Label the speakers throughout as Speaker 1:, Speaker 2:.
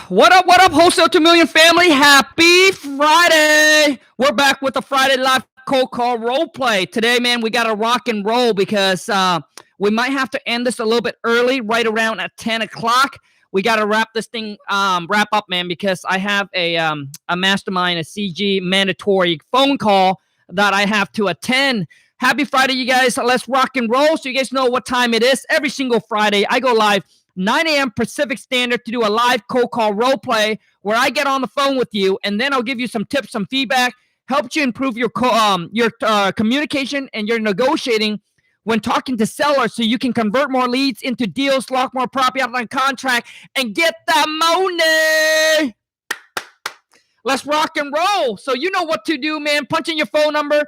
Speaker 1: What up, Wholesale 2 Million family? Happy Friday. We're back with the Friday Live Cold Call Role Play. Today, man, we got to rock and roll because we might have to end this a little bit early, right around at 10 o'clock. We got to wrap this thing, wrap up, man, because I have a mastermind, a CG mandatory phone call that I have to attend. Happy Friday, you guys. Let's rock and roll so you guys know what time it is. Every single Friday, I go live 9 a.m. Pacific Standard to do a live cold call role play where I get on the phone with you, and then I'll give you some tips, some feedback, help you improve your communication and your negotiating when talking to sellers so you can convert more leads into deals, lock more property out on contract, and get the money. Let's rock and roll. So you know what to do, man. Punch in your phone number.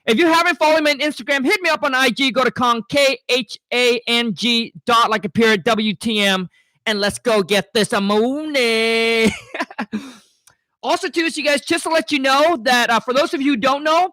Speaker 1: If you haven't followed me on Instagram, hit me up on IG. Go to Khang, Khang, dot like a period, WTM, and let's go get this money. Also, too, so you guys, just to let you know that for those of you who don't know,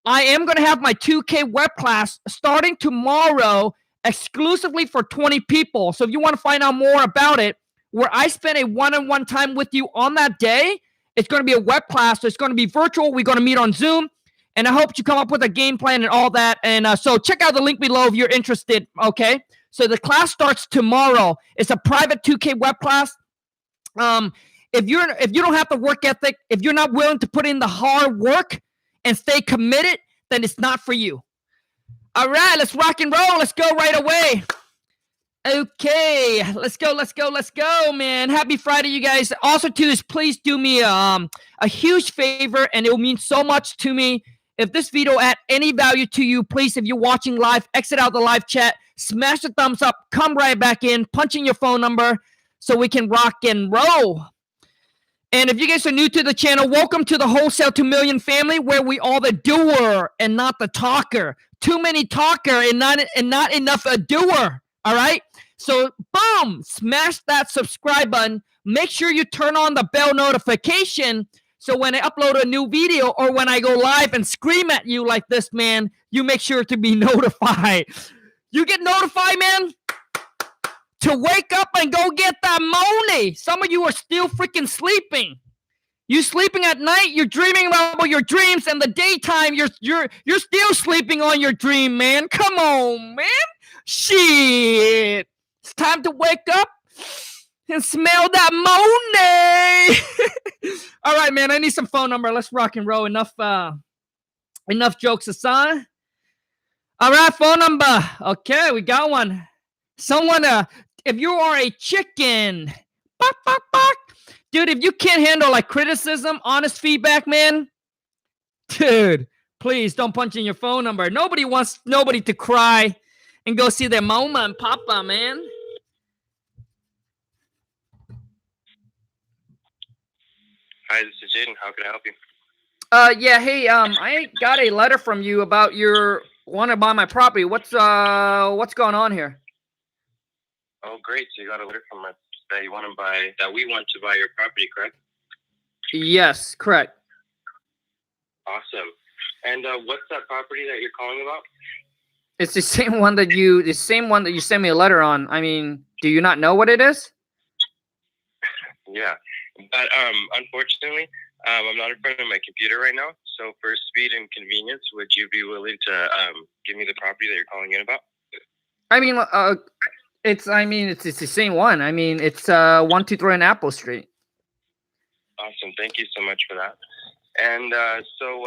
Speaker 1: I am going to have my 2K web class starting tomorrow exclusively for 20 people. So if you want to find out more about it, where I spend a one-on-one time with you on that day, it's going to be a web class. So it's going to be virtual. We're going to meet on Zoom. And I hope you come up with a game plan and all that. And so check out the link below if you're interested, okay? So the class starts tomorrow. It's a private 2K web class. If you don't have the work ethic, if you're not willing to put in the hard work and stay committed, then it's not for you. All right, let's rock and roll. Let's go right away. Okay, let's go, man. Happy Friday, you guys. Also, too, is please do me a huge favor, and it will mean so much to me. If this video add any value to you, please, if you're watching live, exit out the live chat, smash the thumbs up, come right back in, punch in your phone number so we can rock and roll. And if you guys are new to the channel, welcome to the Wholesale 2 Million family, where we are the doer and not the talker. Too many talker and not enough a doer. All right? So, boom, smash that subscribe button. Make sure you turn on the bell notification so when I upload a new video or when I go live and scream at you like this, man, you make sure to be notified. You get notified, man, to wake up and go get that money. Some of you are still freaking sleeping. You sleeping at night, you're dreaming about your dreams, and the daytime you're still sleeping on your dream, man. Come on, man. Shit. It's time to wake up and smell that money. All right, man. I need some phone number. Let's rock and roll. Enough jokes aside. All right, phone number. Okay, we got one. Someone, if you are a chicken, bark, bark, bark. Dude, if you can't handle like criticism, honest feedback, man, dude, please don't punch in your phone number. Nobody wants nobody to cry and go see their mama and papa, man.
Speaker 2: Hi, this is Jaden. How can I help you?
Speaker 1: Yeah, hey, I got a letter from you about your want to buy my property. What's going on here?
Speaker 2: Oh, great. So you got a letter from us that you want to buy, that we want to buy your property, correct?
Speaker 1: Yes, correct.
Speaker 2: Awesome. And what's that property that you're calling about?
Speaker 1: It's the same one that you sent me a letter on. I mean, do you not know what it is?
Speaker 2: Yeah, but unfortunately, I'm not in front of my computer right now. So for speed and convenience, would you be willing to give me the property that you're calling in about?
Speaker 1: I mean, it's the same one. I mean, it's 123 on Apple Street.
Speaker 2: Awesome. Thank you so much for that. And so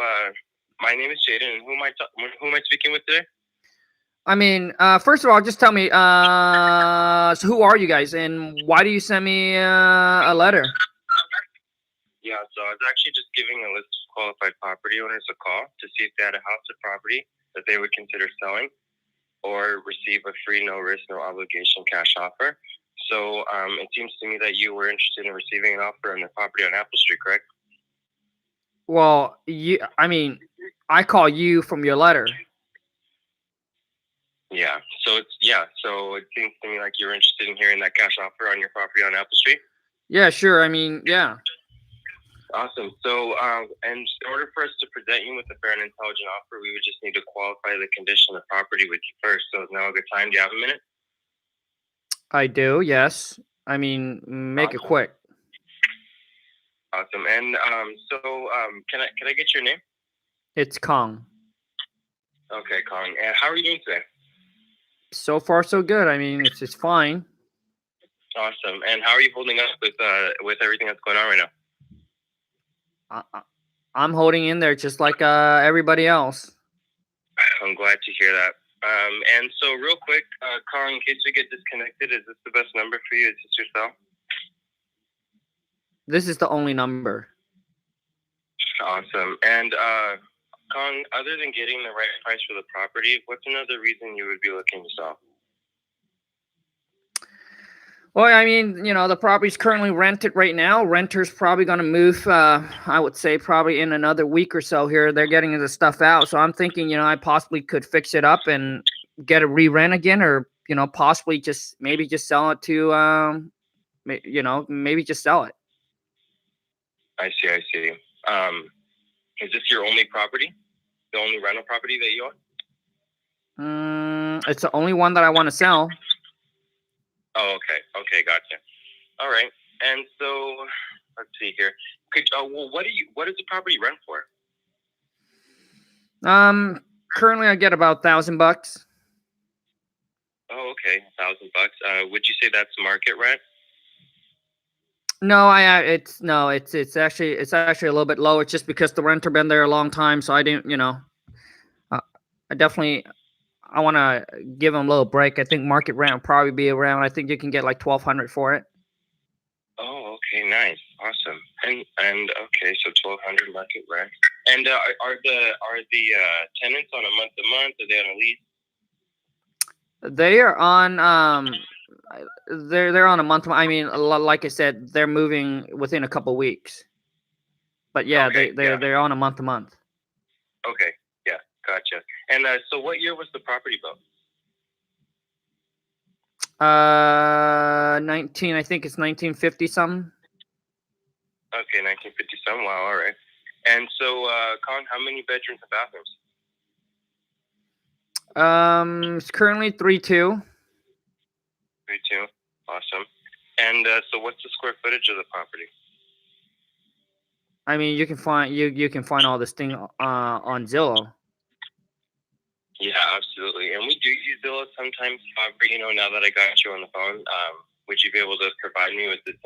Speaker 2: my name is Jaden. And who am I speaking with today?
Speaker 1: I mean, first of all, just tell me, so who are you guys, and why do you send me a letter?
Speaker 2: Yeah, so I was actually just giving a list of qualified property owners a call to see if they had a house or property that they would consider selling or receive a free, no risk, no obligation cash offer. So it seems to me that you were interested in receiving an offer on the property on Apple Street, correct?
Speaker 1: Well, I call you from your letter.
Speaker 2: Yeah, so it seems to me like you're interested in hearing that cash offer on your property on Apple Street.
Speaker 1: Yeah, sure. I mean, yeah.
Speaker 2: Awesome. So, and in order for us to present you with a fair and intelligent offer, we would just need to qualify the condition of the property with you first. So is now a good time? Do you have a minute?
Speaker 1: I do, yes. I mean, make it quick.
Speaker 2: Awesome. And can I get your name?
Speaker 1: It's Kong.
Speaker 2: Okay, Kong. And how are you doing today?
Speaker 1: So far, so good. I mean, it's fine.
Speaker 2: Awesome. And how are you holding up with everything that's going on right now?
Speaker 1: I'm holding in there just like everybody else.
Speaker 2: I'm glad to hear that. And so real quick, Kong, in case we get disconnected, is this the best number for you? Is this your cell?
Speaker 1: This is the only number.
Speaker 2: Awesome. And Kong, other than getting the right price for the property, what's another reason you would be looking to sell?
Speaker 1: Well, I mean, the property's currently rented right now. Renter's probably going to move, I would say, probably in another week or so here. They're getting the stuff out. So I'm thinking, I possibly could fix it up and get a re-rent again, or, possibly maybe just sell it to, maybe just sell it.
Speaker 2: I see. Is this your only property? The only rental property that you
Speaker 1: own? It's the only one that I want to sell.
Speaker 2: Oh, okay, gotcha. All right, and so let's see here. What does the property rent for?
Speaker 1: Currently I get about $1,000.
Speaker 2: Oh, okay, $1,000. Would you say that's market rent?
Speaker 1: No, it's actually a little bit lower, just because the renter been there a long time. So I didn't, I want to give them a little break. I think market rent will probably be around. I think you can get like $1,200 for it.
Speaker 2: Oh, okay, nice, awesome. And okay, so $1,200 market rent. And are the tenants on a month to month? Are they on a lease?
Speaker 1: They are on they're on a month. I mean, like I said, they're moving within a couple weeks. But yeah,
Speaker 2: okay,
Speaker 1: they're on a month to month.
Speaker 2: Okay, yeah, gotcha. And so what year was the property built?
Speaker 1: 19. I think it's 1950 something.
Speaker 2: Okay, 1950 something. Wow, all right. And so, Kong, how many bedrooms and bathrooms?
Speaker 1: It's currently 3-2.
Speaker 2: 3-2. Awesome. And so, what's the square footage of the property?
Speaker 1: I mean, you can find all this thing on Zillow.
Speaker 2: Yeah, absolutely. And we do use Zillow sometimes. However, now that I got you on the phone, would you be able to provide me with this,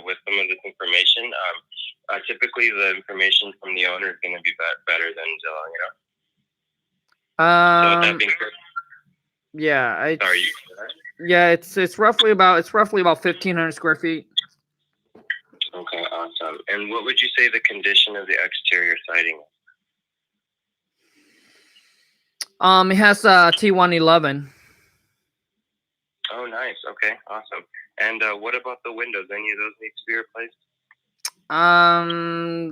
Speaker 2: with some of this information? Typically, the information from the owner is going to be better than Zillow. So with that being said,
Speaker 1: yeah,
Speaker 2: sorry.
Speaker 1: Yeah, it's roughly about 1,500 square feet.
Speaker 2: Okay, awesome. And what would you say the condition of the exterior siding is?
Speaker 1: It has T111.
Speaker 2: Oh, nice. Okay, awesome. And what about the windows? Any of those need to be replaced?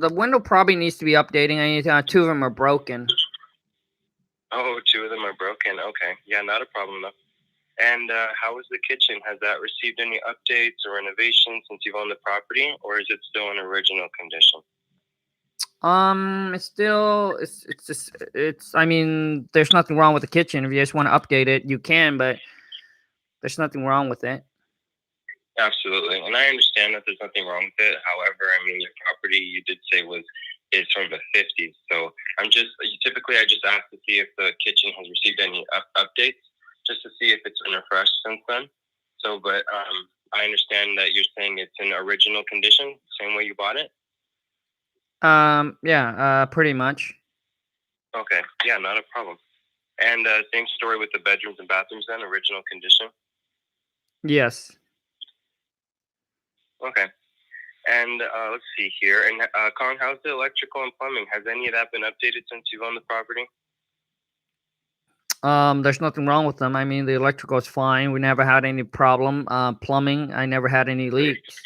Speaker 1: The window probably needs to be updating. I need 2 of them are broken.
Speaker 2: Oh, 2 of them are broken. Okay, yeah, not a problem though. And how is the kitchen? Has that received any updates or renovations since you've owned the property, or is it still in original condition?
Speaker 1: I mean, there's nothing wrong with the kitchen. If you just want to update it, you can, but there's nothing wrong with it.
Speaker 2: Absolutely. And I understand that there's nothing wrong with it. However, I mean, your property, you did say is from the 50s. So I just ask to see if the kitchen has received any updates, just to see if it's been refreshed since then. So, but I understand that you're saying it's in original condition, same way you bought it?
Speaker 1: Yeah, pretty much.
Speaker 2: Okay, yeah, not a problem. And same story with the bedrooms and bathrooms then, original condition?
Speaker 1: Yes.
Speaker 2: Okay. And let's see here. And Kong, how's the electrical and plumbing? Has any of that been updated since you've owned the property?
Speaker 1: There's nothing wrong with them. I mean, the electrical is fine. We never had any problem. Plumbing, I never had any leaks.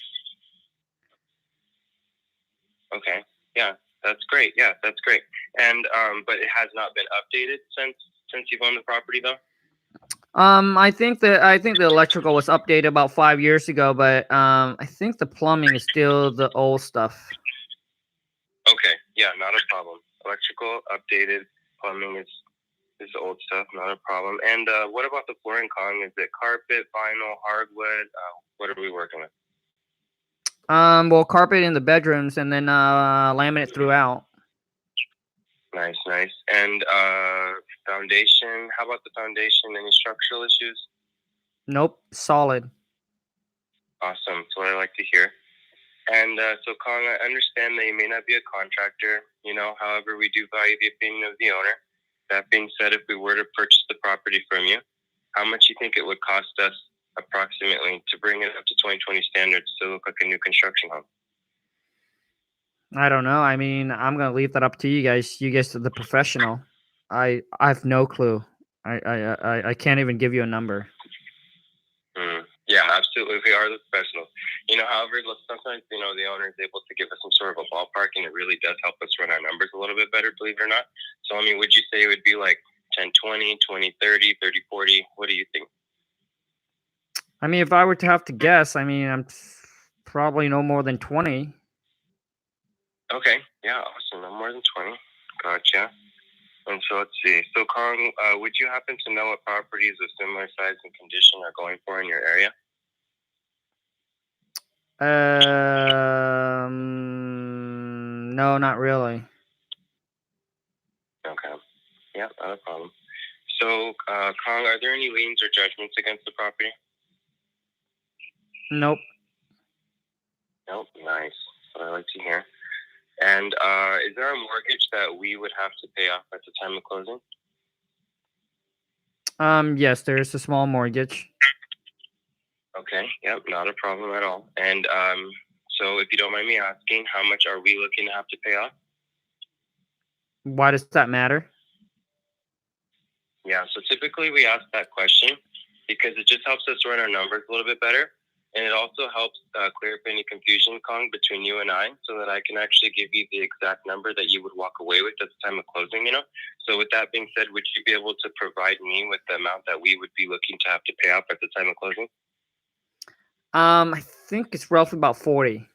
Speaker 2: Okay. Yeah, that's great. And but it has not been updated since you've owned the property though?
Speaker 1: I think the electrical was updated about 5 years ago, but I think the plumbing is still the old stuff.
Speaker 2: Okay. Yeah, not a problem. Electrical updated, plumbing is the old stuff, not a problem. And what about the flooring, Kong? Is it carpet, vinyl, hardwood? What are we working with?
Speaker 1: Well, carpet in the bedrooms and then laminate throughout.
Speaker 2: Nice, nice. And foundation, how about the foundation? Any structural issues?
Speaker 1: Nope, solid.
Speaker 2: Awesome. That's what I like to hear. And so, Kong, I understand that you may not be a contractor, however, we do value the opinion of the owner. That being said, if we were to purchase the property from you, how much do you think it would cost us approximately to bring it up to 2020 standards to look like a new construction home?
Speaker 1: I don't know. I mean, I'm gonna leave that up to you guys. You guys are the professional. I have no clue. I can't even give you a number.
Speaker 2: Yeah, absolutely. We are the professionals. However, sometimes, the owner is able to give us some sort of a ballpark, and it really does help us run our numbers a little bit better, believe it or not. So, I mean, would you say it would be like 10, 20, 20, 30, 30, 40? What do you think?
Speaker 1: I mean, if I were to have to guess, I mean, I'm probably no more than 20.
Speaker 2: Okay. Yeah, awesome. No more than 20. Gotcha. And so let's see. So, Kong, would you happen to know what properties of similar size and condition are going for in your area?
Speaker 1: No, not really.
Speaker 2: Okay. Yeah, not a problem. So, Kong, are there any liens or judgments against the property?
Speaker 1: Nope.
Speaker 2: Nope. Nice. That's what I like to hear. And is there a mortgage that we would have to pay off at the time of closing?
Speaker 1: Yes, there is a small mortgage.
Speaker 2: Okay. Yep. Not a problem at all. And so, if you don't mind me asking, how much are we looking to have to pay off?
Speaker 1: Why does that matter?
Speaker 2: Yeah. So typically we ask that question because it just helps us run our numbers a little bit better. And it also helps clear up any confusion, Kong, between you and I, so that I can actually give you the exact number that you would walk away with at the time of closing, So with that being said, would you be able to provide me with the amount that we would be looking to have to pay off at the time of closing?
Speaker 1: I think it's roughly about 40.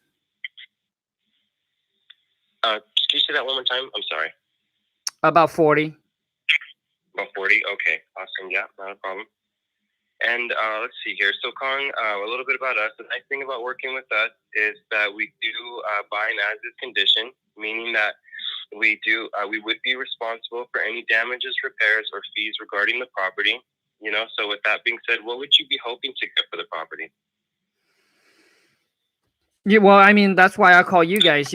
Speaker 2: Can you say that one more time? I'm sorry.
Speaker 1: About 40.
Speaker 2: About 40? Okay. Awesome. Yeah, not a problem. And let's see here. So, Kong, a little bit about us. The nice thing about working with us is that we do buy an as-is condition, meaning that we would be responsible for any damages, repairs, or fees regarding the property. So with that being said, what would you be hoping to get for the property?
Speaker 1: Yeah, well, I mean, that's why I call you guys,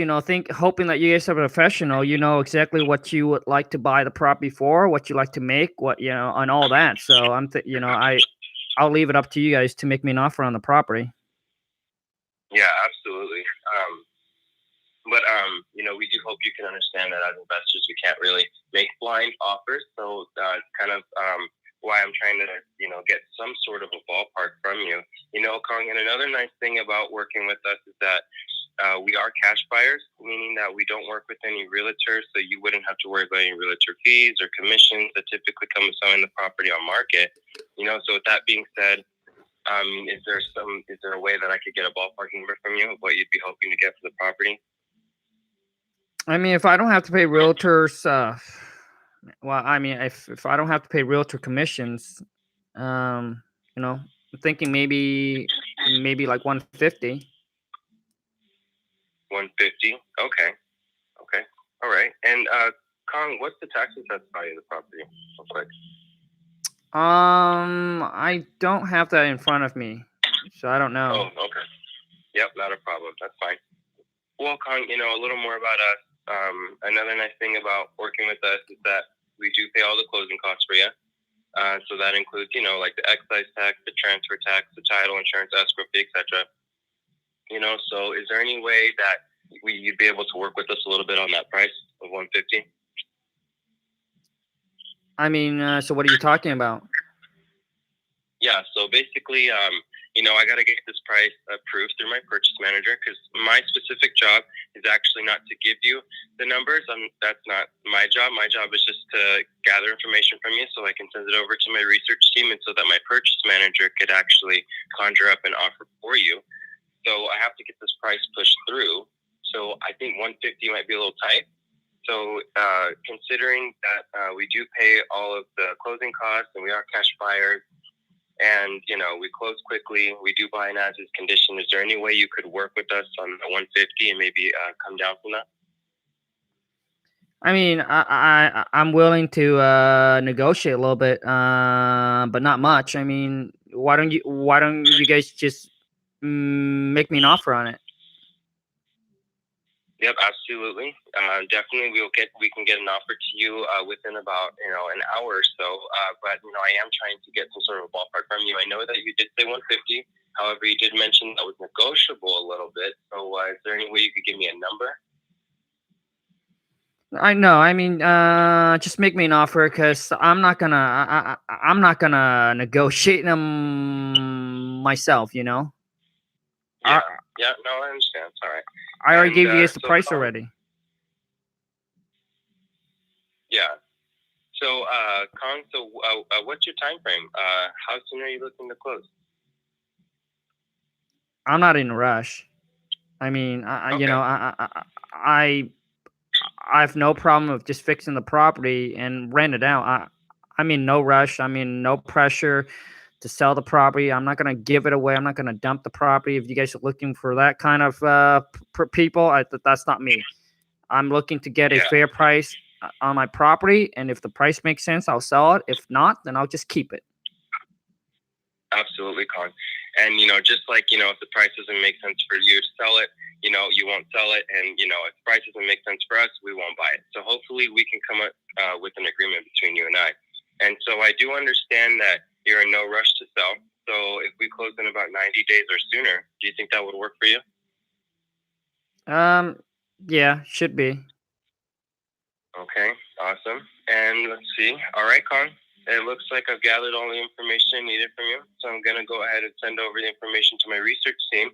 Speaker 1: hoping that you guys are professional, you know exactly what you would like to buy the property for, what you like to make, and all that. So I'll leave it up to you guys to make me an offer on the property.
Speaker 2: Yeah, absolutely. But we do hope you can understand that as investors, we can't really make blind offers. So kind of why I'm trying to, get some sort of a ballpark from you. Kong, and another nice thing about working with us is that we are cash buyers, meaning that we don't work with any realtors, so you wouldn't have to worry about any realtor fees or commissions that typically come with selling the property on market. So with that being said, is there a way that I could get a ballpark number from you of what you'd be hoping to get for the property?
Speaker 1: I mean, if I don't have to pay realtors, well, I mean, if I don't have to pay realtor commissions, I'm thinking maybe like 150.
Speaker 2: 150. Okay. Okay. All right. And Kong, what's the tax assessed value of the property? Real quick.
Speaker 1: I don't have that in front of me, so I don't know.
Speaker 2: Oh, okay. Yep, not a problem. That's fine. Well, Kong, a little more about us. Another nice thing about working with us is that we do pay all the closing costs for you. So that includes, like the excise tax, the transfer tax, the title, insurance, escrow fee, etc. So is there any way that you'd be able to work with us a little bit on that price of 150?
Speaker 1: I mean, so what are you talking about?
Speaker 2: Yeah, so basically, I got to get this price approved through my purchase manager because my specific job is actually not to give you the numbers. That's not my job. My job is just to gather information from you so I can send it over to my research team and so that my purchase manager could actually conjure up an offer for you. So I have to get this price pushed through. So I think 150 might be a little tight. So considering that we do pay all of the closing costs and we are cash buyers, and we close quickly. We do buy an as-is condition. Is there any way you could work with us on the 150 and maybe come down from that?
Speaker 1: I mean, I'm willing to negotiate a little bit, but not much. I mean, why don't you guys just make me an offer on it?
Speaker 2: Yep, absolutely. Definitely, we can get an offer to you within about an hour or so. But I am trying to get some sort of a ballpark from you. I know that you did say 150. However, you did mention that was negotiable a little bit. So, is there any way you could give me a number?
Speaker 1: I know. I mean, just make me an offer, because I'm not gonna negotiate them myself.
Speaker 2: Yeah. No, I understand. It's all right.
Speaker 1: I already gave you guys the price already.
Speaker 2: Yeah. So, Khang, what's your time frame? How soon are you looking to close?
Speaker 1: I'm not in a rush. I mean,
Speaker 2: Okay.
Speaker 1: I have no problem with just fixing the property and rent it out. I'm in no rush. I'm in no pressure to sell the property. I'm not going to give it away. I'm not going to dump the property. If you guys are looking for that kind of people, that's not me. I'm looking to get a fair price on my property, and if the price makes sense, I'll sell it. If not, then I'll just keep it.
Speaker 2: Absolutely, Khang. And just like if the price doesn't make sense for you to sell it, you won't sell it, and if the price doesn't make sense for us, we won't buy it. So hopefully we can come up with an agreement between you and I. And so I do understand that you're in no rush to sell. So if we close in about 90 days or sooner, do you think that would work for you?
Speaker 1: Yeah, should be.
Speaker 2: Okay, awesome. And let's see. All right, Khang. It looks like I've gathered all the information needed from you. So I'm going to go ahead and send over the information to my research team.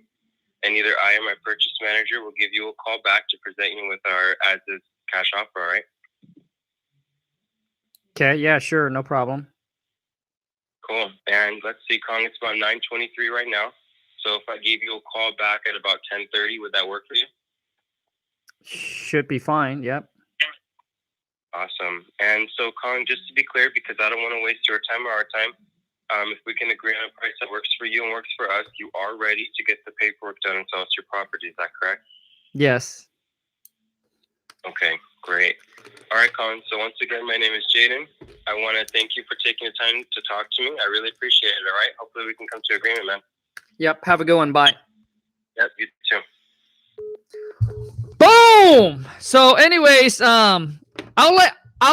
Speaker 2: And either I or my purchase manager will give you a call back to present you with our as-is cash offer, all right?
Speaker 1: Okay, yeah, sure, no problem.
Speaker 2: Cool. And let's see, Khang, it's about 9:23 right now. So if I gave you a call back at about 10:30, would that work for you?
Speaker 1: Should be fine, yep.
Speaker 2: Awesome. And so, Khang, just to be clear, because I don't want to waste your time or our time, if we can agree on a price that works for you and works for us, you are ready to get the paperwork done and sell us your property. Is that correct?
Speaker 1: Yes.
Speaker 2: Okay, great. All right, Khang. So once again, my name is Jaden. I want to thank you for taking the time to talk to me. I really appreciate it, all right? Hopefully we can come to an agreement, man.
Speaker 1: Yep, have a good one. Bye.
Speaker 2: Yep, you too.
Speaker 1: Boom! So anyways, I'll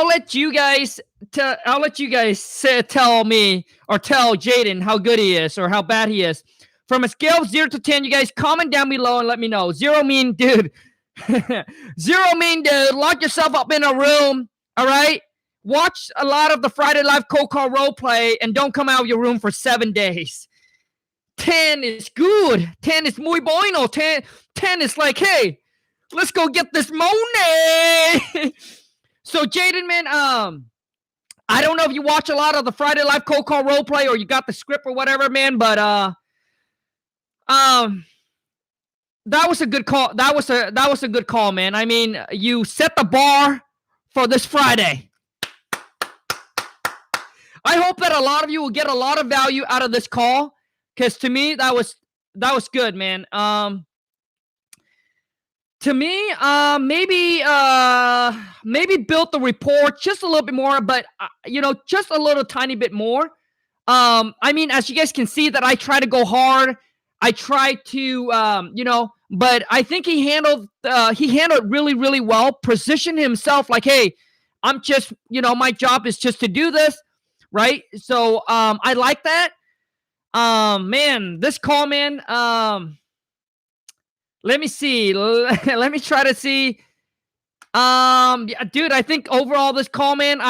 Speaker 1: let you guys tell me or tell Jaden how good he is or how bad he is. From a scale of 0 to 10, you guys comment down below and let me know. 0 mean, dude. 0 mean, dude. Lock yourself up in a room, all right? Watch a lot of the Friday Live Cold Call role play and don't come out of your room for 7 days. 10 is good. 10 is muy bueno. 10 is like, hey, let's go get this money. So Jaden, man, I don't know if you watch a lot of the Friday Live Cold Call role play or you got the script or whatever, man, but that was a good call. That was a good call, man. I mean, you set the bar for this Friday. I hope that a lot of you will get a lot of value out of this call, because to me that was good, man. To me, maybe built the report just a little bit more, but just a little tiny bit more. I mean, as you guys can see, that I try to go hard. I try to, but I think he handled really, really well. Positioned himself like, hey, I'm just, my job is just to do this, right? So, I like that. Man, this call, man. Let me see. Let me try to see. Yeah, dude, I think overall this call, man,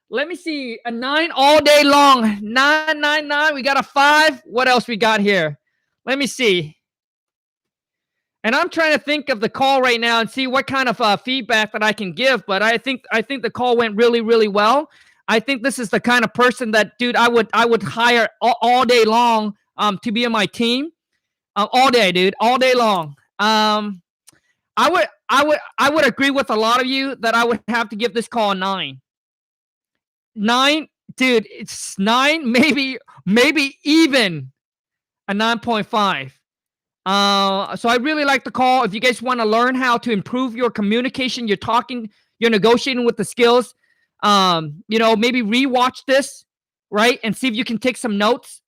Speaker 1: let me see. A 9 all day long. 9. We got a 5. What else we got here? Let me see. And I'm trying to think of the call right now and see what kind of feedback that I can give. But I think the call went really, really well. I think this is the kind of person that, dude, I would hire all day long to be on my team. All day, dude, all day long. I would agree with a lot of you that I would have to give this call a 9. 9, dude, it's 9, maybe even a 9.5. So I really like the call. If you guys want to learn how to improve your communication, you're talking, you're negotiating with the skills, maybe rewatch this, right? And see if you can take some notes.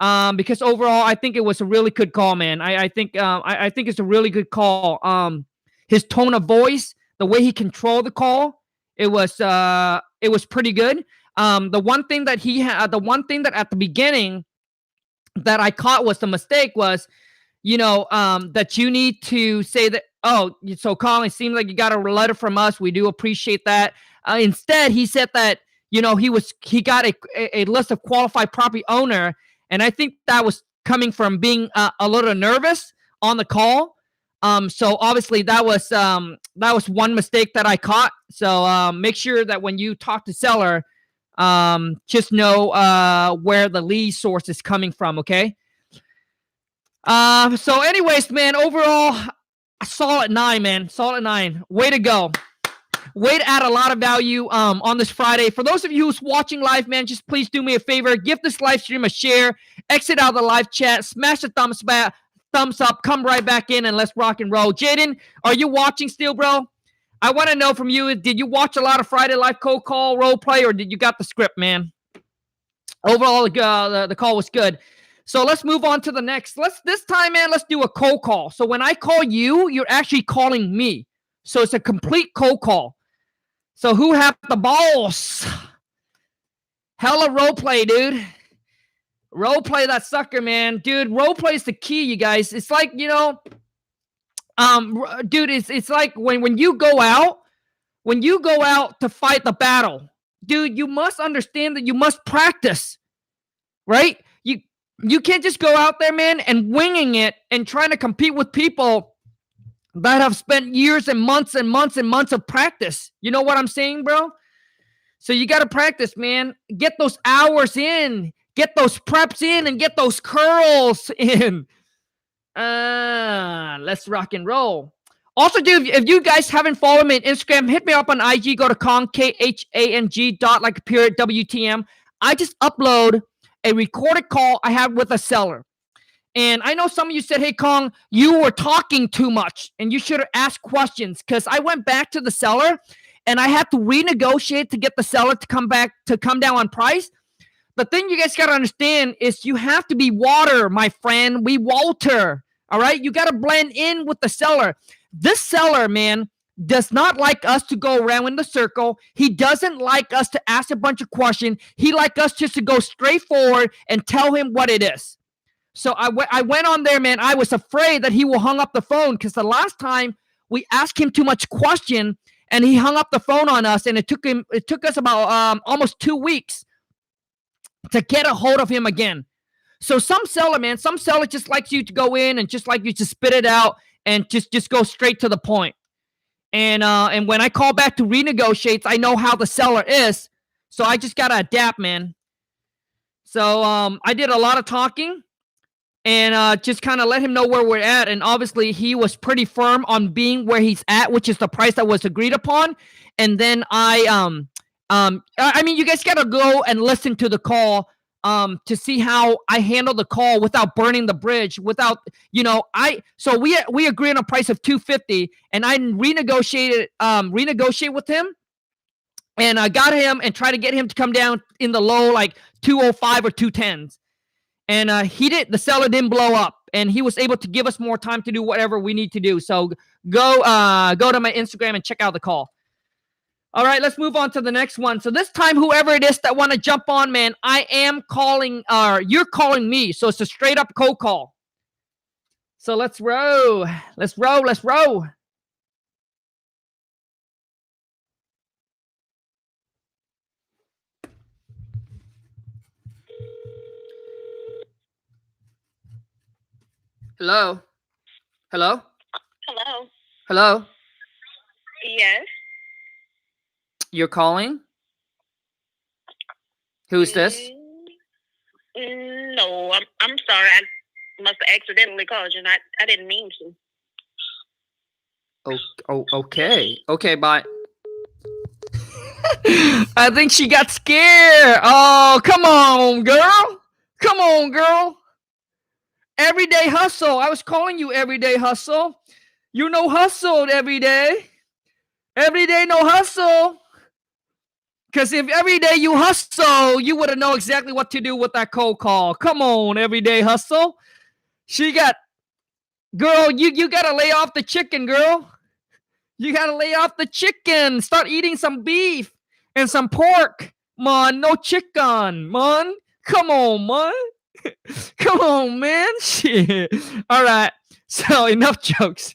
Speaker 1: Because overall, I think it was a really good call, man. I think it's a really good call. His tone of voice, the way he controlled the call, it was pretty good. The one thing that at the beginning that I caught was the mistake was, that you need to say that, oh, so Colin, it seems like you got a letter from us. We do appreciate that. Instead, he said that, he got a list of qualified property owner. And I think that was coming from being a little nervous on the call. So obviously that was one mistake that I caught. So make sure that when you talk to seller, just know where the lead source is coming from. Okay. So anyways, man, overall, a solid 9, man. Solid 9. Way to go. Way to add a lot of value on this Friday. For those of you who's watching live, man, just please do me a favor. Give this live stream a share. Exit out of the live chat. Smash the thumbs up. Come right back in and let's rock and roll. Jaden, are you watching still, bro? I want to know from you, did you watch a lot of Friday Live cold call role play, or did you got the script, man? Overall, the call was good. So let's move on to the next. This time, man, let's do a cold call. So when I call you, you're actually calling me. So it's a complete cold call. So who have the balls? Hella role play, dude. Role play that sucker, man. Dude, role play is the key, you guys. It's like, dude, it's like when you go out to fight the battle, dude, you must understand that you must practice, right? You can't just go out there, man, and winging it and trying to compete with people that have spent years and months and months and months of practice. You know what I'm saying, bro? So you got to practice, man. Get those hours in. Get those preps in and get those curls in. Let's rock and roll. Also, dude, if you guys haven't followed me on Instagram, hit me up on IG. Go to Khang, Khang, like a period, WTM. I just upload a recorded call I had with a seller. And I know some of you said, hey, Khang, you were talking too much and you should have asked questions, because I went back to the seller and I had to renegotiate to get the seller to come down on price. The thing you guys got to understand is you have to be water, my friend. We Walter, all right? You got to blend in with the seller. This seller, man, does not like us to go around in the circle. He doesn't like us to ask a bunch of questions. He like us just to go straight forward and tell him what it is. So I went on there, man. I was afraid that he will hung up the phone, because the last time we asked him too much question and he hung up the phone on us, and it took us about almost 2 weeks to get a hold of him again. So some seller just likes you to go in and just like you to spit it out and just go straight to the point. And when I call back to renegotiate, I know how the seller is, so I just gotta adapt, man. So I did a lot of talking. And just kind of let him know where we're at. And obviously, he was pretty firm on being where he's at, which is the price that was agreed upon. And then I mean, you guys got to go and listen to the call to see how I handle the call without burning the bridge, without, so we agreed on a price of $250, and I renegotiate with him. And I got him and tried to get him to come down in the low, like 205 or 210s. And the seller didn't blow up, and he was able to give us more time to do whatever we need to do. So go to my Instagram and check out the call. All right, let's move on to the next one. So this time, whoever it is that want to jump on, man, I am calling, you're calling me. So it's a straight up cold call. So let's roll. Let's roll. Let's roll. Hello? Hello?
Speaker 3: Hello.
Speaker 1: Hello?
Speaker 3: Yes.
Speaker 1: You're calling? Who's this?
Speaker 3: No, I'm sorry. I must have accidentally called you, and I didn't mean to.
Speaker 1: Okay. Okay, bye. I think she got scared. Oh, come on, girl. Come on, girl. Everyday hustle. I was calling you everyday hustle. You know hustled every day. Every day no hustle. Because if every day you hustle, you would have know exactly what to do with that cold call. Come on, everyday hustle. She got, girl, you got to lay off the chicken, girl. You got to lay off the chicken. Start eating some beef and some pork. Man, no chicken, man. Come on, man. Come on, man. Shit. All right. So enough jokes.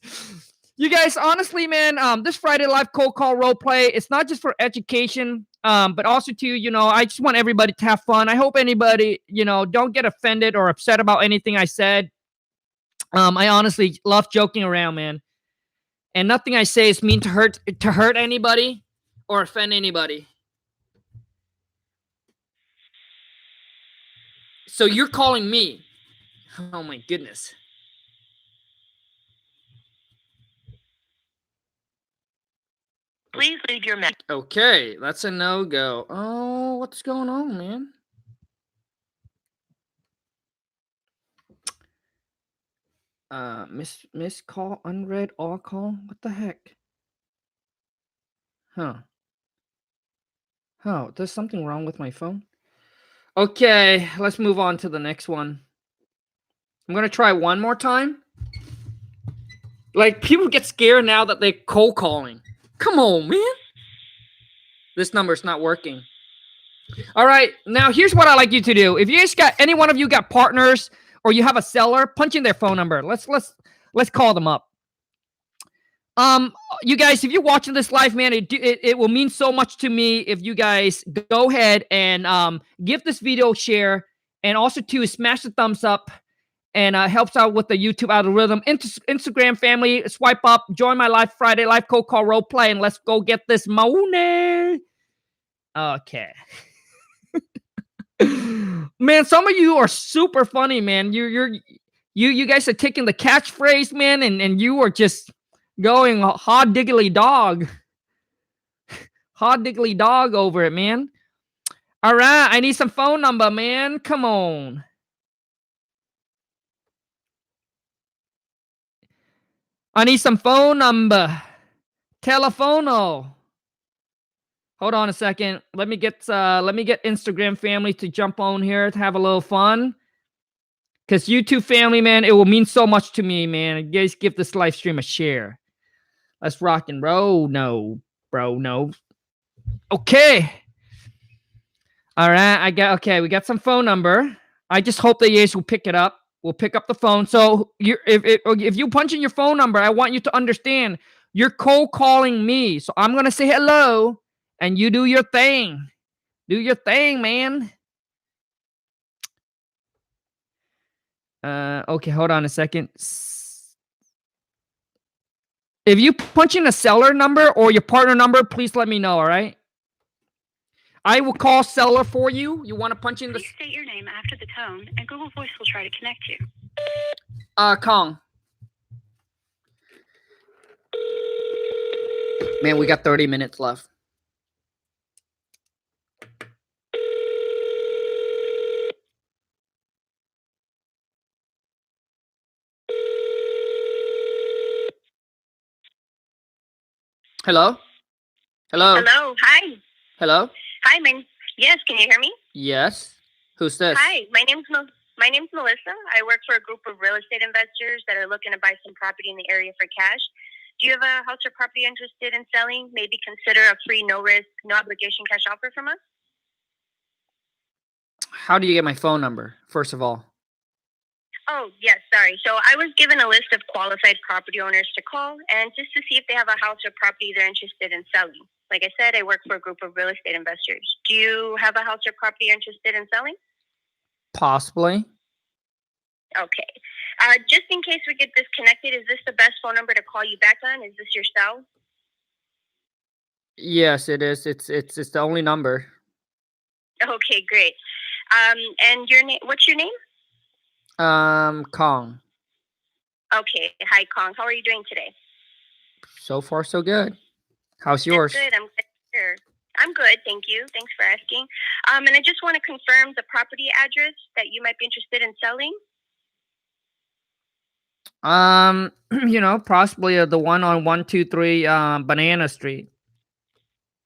Speaker 1: You guys, honestly, man, this Friday live cold call role play, it's not just for education, but also to, I just want everybody to have fun. I hope anybody, don't get offended or upset about anything I said. I honestly love joking around, man. And nothing I say is mean to hurt anybody or offend anybody. So you're calling me. Oh my goodness.
Speaker 3: Please leave your message.
Speaker 1: Okay, that's a no-go. Oh, what's going on, man? Miss call, unread, all call. What the heck? Huh. Oh, there's something wrong with my phone. Okay, let's move on to the next one. I'm gonna try one more time. Like, people get scared now that they're cold calling. Come on, man. This number's not working. All right, now here's what I like you to do. If you guys got, any one of you got partners or you have a seller, punch in their phone number. Let's call them up. You guys, if you're watching this live, man, it will mean so much to me if you guys go ahead and give this video a share, and also to smash the thumbs up, and helps out with the YouTube algorithm. Instagram family, swipe up, join my live Friday live cold call role play, and let's go get this money. Okay. Man, some of you are super funny, man. You guys are taking the catchphrase, man, and you are just going hot diggly dog. Hot diggly dog over it, man. All right, I need some phone number, man. Come on. I need some phone number. Telephono. Hold on a second. Let me get Instagram family to jump on here to have a little fun. Because YouTube family, man, it will mean so much to me, man. You guys give this live stream a share. Let's rock and roll. No, bro, no. Okay. All right, we got some phone number. I just hope that you guys will pick it up. We'll pick up the phone. So if you punch in your phone number, I want you to understand you're cold calling me. So I'm gonna say hello, and you do your thing. Do your thing, man. Okay, hold on a second. If you punch in a seller number or your partner number, please let me know, all right? I will call seller for you. You want to punch in the...
Speaker 4: Please state your name after the tone, and Google Voice will try to connect you.
Speaker 1: Kong. Man, we got 30 minutes left. Hello? Hello?
Speaker 3: Hello. Hi.
Speaker 1: Hello?
Speaker 3: Hi, yes, can you hear me?
Speaker 1: Yes. Who's this?
Speaker 3: Hi, my name's Melissa. I work for a group of real estate investors that are looking to buy some property in the area for cash. Do you have a house or property interested in selling? Maybe consider a free, no risk, no obligation cash offer from us.
Speaker 1: How do you get my phone number, first of all?
Speaker 3: Oh, yes, sorry. So I was given a list of qualified property owners to call, and just to see if they have a house or property they're interested in selling. Like I said, I work for a group of real estate investors. Do you have a house or property you're interested in selling?
Speaker 1: Possibly.
Speaker 3: Okay. Just in case we get disconnected, is this the best phone number to call you back on? Is this your cell?
Speaker 1: Yes, it is. It's the only number.
Speaker 3: Okay, great. And your name? What's your name?
Speaker 1: Kong.
Speaker 3: Okay. Hi, Kong. How are you doing today?
Speaker 1: So far, so good. How's yours?
Speaker 3: That's good. I'm glad to hear. I'm good, thank you. Thanks for asking. And I just want to confirm the property address that you might be interested in selling.
Speaker 1: Possibly the one on 123 Banana Street.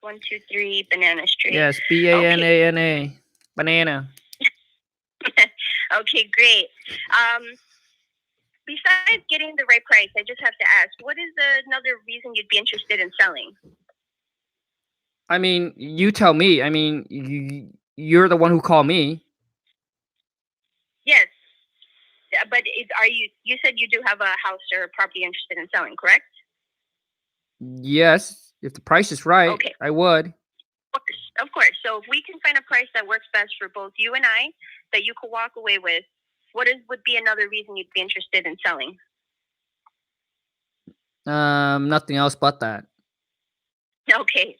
Speaker 3: 123 Banana Street.
Speaker 1: Yes, Banana, banana.
Speaker 3: Okay, great. Besides getting the right price, I just have to ask, what is another reason you'd be interested in selling?
Speaker 1: I mean, you tell me. I mean, you're the one who called me.
Speaker 3: Yes, but you said you do have a house or a property you're interested in selling, correct?
Speaker 1: Yes, if the price is right,
Speaker 3: Okay.
Speaker 1: I would.
Speaker 3: Of course. So if we can find a price that works best for both you and I, that you could walk away with, would be another reason you'd be interested in selling?
Speaker 1: Nothing else but that.
Speaker 3: Okay.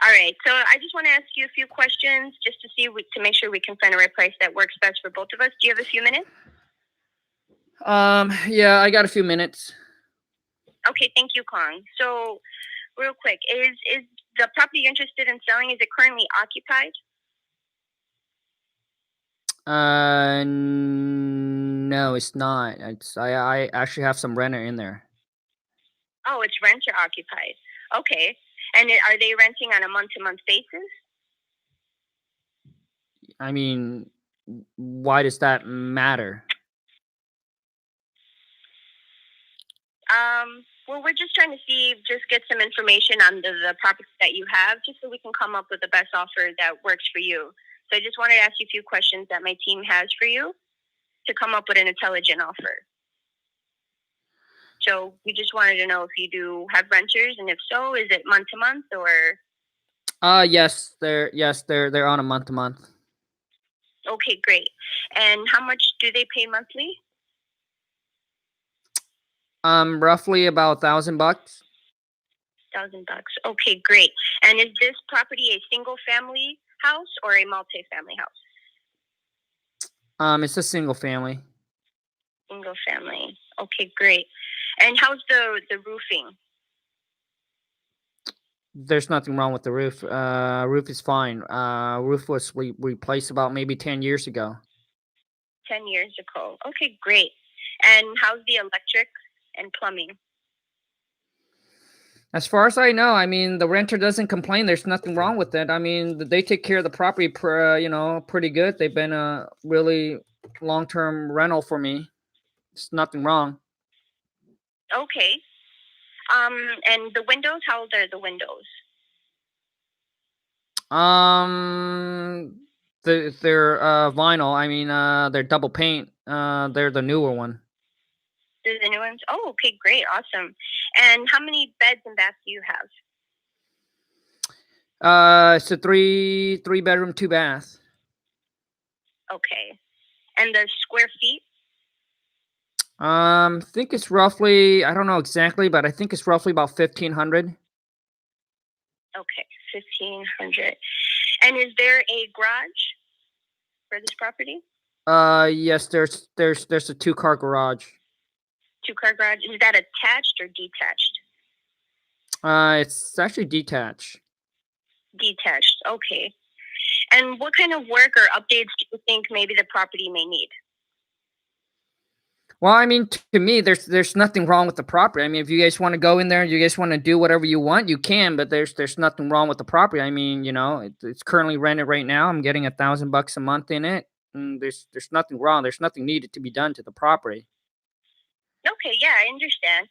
Speaker 3: All right. So I just want to ask you a few questions just to see to make sure we can find a right price that works best for both of us. Do you have a few minutes?
Speaker 1: Yeah, I got a few minutes.
Speaker 3: Okay. Thank you, Khang. So real quick, is the property you're interested in selling, is it currently occupied?
Speaker 1: No, it's not. I actually have some renter in there.
Speaker 3: Oh, it's renter occupied. Okay. And are they renting on a month-to-month basis?
Speaker 1: I mean, why does that matter?
Speaker 3: Well, we're just trying to get some information on the property that you have, just so we can come up with the best offer that works for you. So I just wanted to ask you a few questions that my team has for you to come up with an intelligent offer. So we just wanted to know if you do have renters, and if so, is it month to month or?
Speaker 1: Yes, they're on a month to month.
Speaker 3: Okay, great. And how much do they pay monthly?
Speaker 1: Roughly about $1,000.
Speaker 3: $1,000. Okay, great. And is this property a single family house or a multi-family house?
Speaker 1: It's a single family.
Speaker 3: Single family. Okay, great. And how's the roofing?
Speaker 1: There's nothing wrong with the roof. Roof is fine. Roof was replaced about maybe 10 years ago.
Speaker 3: 10 years ago. Okay, great. And how's the electric and plumbing?
Speaker 1: As far as I know, I mean, the renter doesn't complain. There's nothing wrong with it. I mean, they take care of the property, pretty good. They've been a really long-term rental for me. There's nothing wrong.
Speaker 3: Okay. And the windows, how old are the windows?
Speaker 1: They're vinyl. I mean, they're double paint. They're the newer one.
Speaker 3: They're the new ones? Oh, okay, great, awesome. And how many beds and baths do you have?
Speaker 1: It's a three bedroom, 2 bath.
Speaker 3: Okay. And the square feet?
Speaker 1: I think it's roughly, I don't know exactly, but I think it's roughly about 1,500.
Speaker 3: Okay, 1,500. And is there a garage for this property?
Speaker 1: Yes, there's a 2-car garage.
Speaker 3: 2-car garage. Is that attached or detached?
Speaker 1: It's actually detached.
Speaker 3: Detached. Okay. And what kind of work or updates do you think maybe the property may need?
Speaker 1: Well, I mean, to me, there's nothing wrong with the property. I mean, if you guys want to go in there, you guys want to do whatever you want, you can. But there's nothing wrong with the property. I mean, it's currently rented right now. I'm getting $1,000 a month in it, and there's nothing wrong. There's nothing needed to be done to the property.
Speaker 3: Okay, yeah, I understand.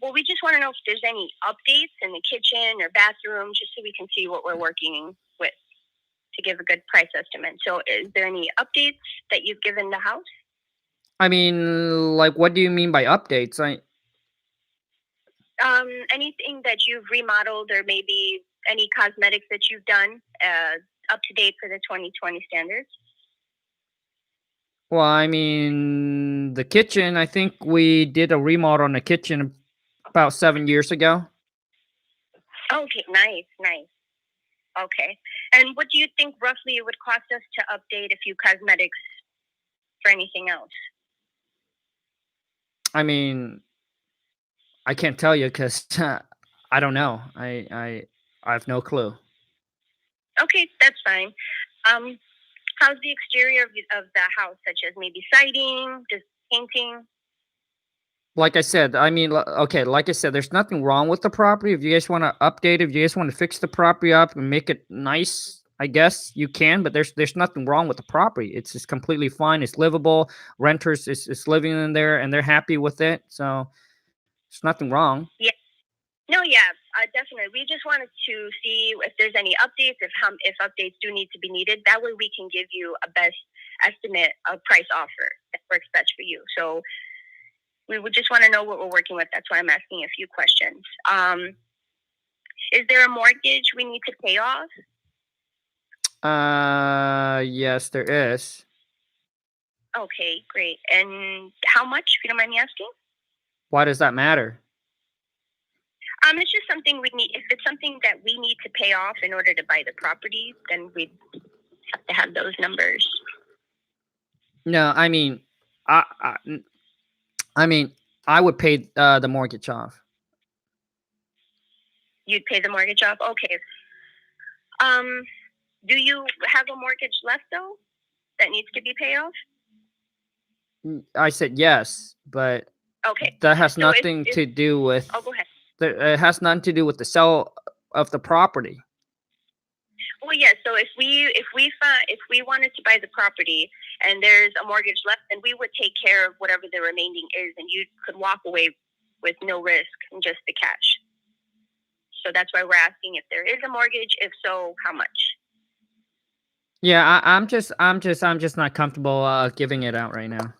Speaker 3: Well, we just want to know if there's any updates in the kitchen or bathroom, just so we can see what we're working with to give a good price estimate. So is there any updates that you've given the house?
Speaker 1: I mean, like, what do you mean by updates?
Speaker 3: Anything that you've remodeled or maybe any cosmetics that you've done up to date for the 2020 standards?
Speaker 1: Well, I mean, the kitchen, I think we did a remodel on the kitchen about 7 years ago.
Speaker 3: Okay, nice. Okay. And what do you think roughly it would cost us to update a few cosmetics for anything else?
Speaker 1: I mean, I can't tell you because I don't know. I have no clue.
Speaker 3: Okay, that's fine. How's the exterior of the house, such as maybe siding, just painting?
Speaker 1: Like I said, I mean, okay, like I said, there's nothing wrong with the property. If you guys want to update it, if you guys want to fix the property up and make it nice, I guess you can, but there's nothing wrong with the property. It's just completely fine. It's livable. Renters is living in there and they're happy with it. So there's nothing wrong.
Speaker 3: Yeah. No, yeah, definitely. We just wanted to see if there's any updates, if updates do need to be needed. That way we can give you a best estimate of price offer that works best for you. So we would just want to know what we're working with. That's why I'm asking a few questions. Is there a mortgage we need to pay off?
Speaker 1: Yes, there is.
Speaker 3: Okay, great. And how much, if you don't mind me asking?
Speaker 1: Why does that matter?
Speaker 3: It's just something we need. If it's something that we need to pay off in order to buy the property, then we'd have to have those numbers.
Speaker 1: No, I mean, I would pay the mortgage off.
Speaker 3: You'd pay the mortgage off? Okay. Do you have a mortgage left, though, that needs to be paid off?
Speaker 1: I said yes, but
Speaker 3: okay.
Speaker 1: That has
Speaker 3: So
Speaker 1: nothing to do with.
Speaker 3: Oh, go ahead.
Speaker 1: It has nothing to do with the sale of the property.
Speaker 3: Well, yeah. So if we wanted to buy the property and there's a mortgage left, then we would take care of whatever the remaining is, and you could walk away with no risk and just the cash. So that's why we're asking if there is a mortgage. If so, how much?
Speaker 1: Yeah, I'm just not comfortable giving it out right now.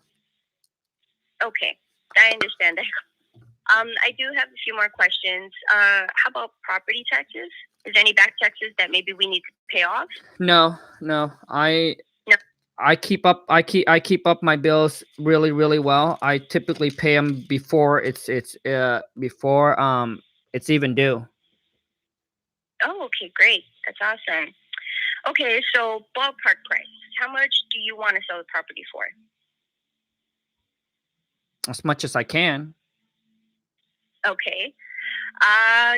Speaker 3: Okay, I understand that. I do have a few more questions. How about property taxes? Is there any back taxes that maybe we need to pay off?
Speaker 1: No. I keep up my bills really, really well. I typically pay them before it's even due.
Speaker 3: Oh, okay, great. That's awesome. Okay, so ballpark price. How much do you want to sell the property for?
Speaker 1: As much as I can.
Speaker 3: Okay.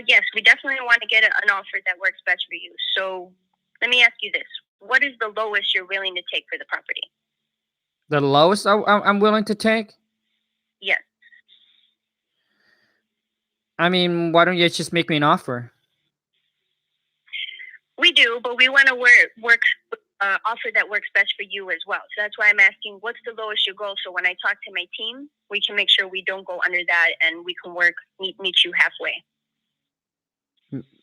Speaker 3: Yes, we definitely want to get an offer that works best for you. So let me ask you this. What is the lowest you're willing to take for the property?
Speaker 1: The lowest I'm willing to take?
Speaker 3: Yes.
Speaker 1: I mean, why don't you just make me an offer?
Speaker 3: We do, but we want to work offer that works best for you as well. So that's why I'm asking, what's the lowest you go? So when I talk to my team, we can make sure we don't go under that, and we can meet you halfway.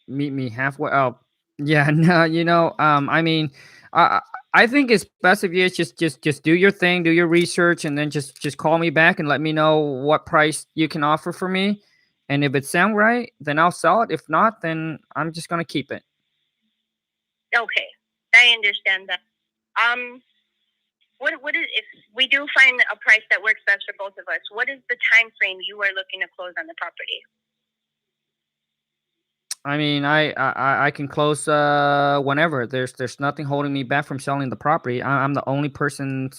Speaker 1: Meet me halfway? Oh, yeah. No. I mean, I think it's best if you just do your thing, do your research, and then just call me back and let me know what price you can offer for me. And if it sounds right, then I'll sell it. If not, then I'm just gonna keep it.
Speaker 3: Okay, I understand that. What is, if we do find a price that works best for both of us? What is the time frame you are looking to close on the property?
Speaker 1: I mean, I can close whenever. There's nothing holding me back from selling the property. I'm the only person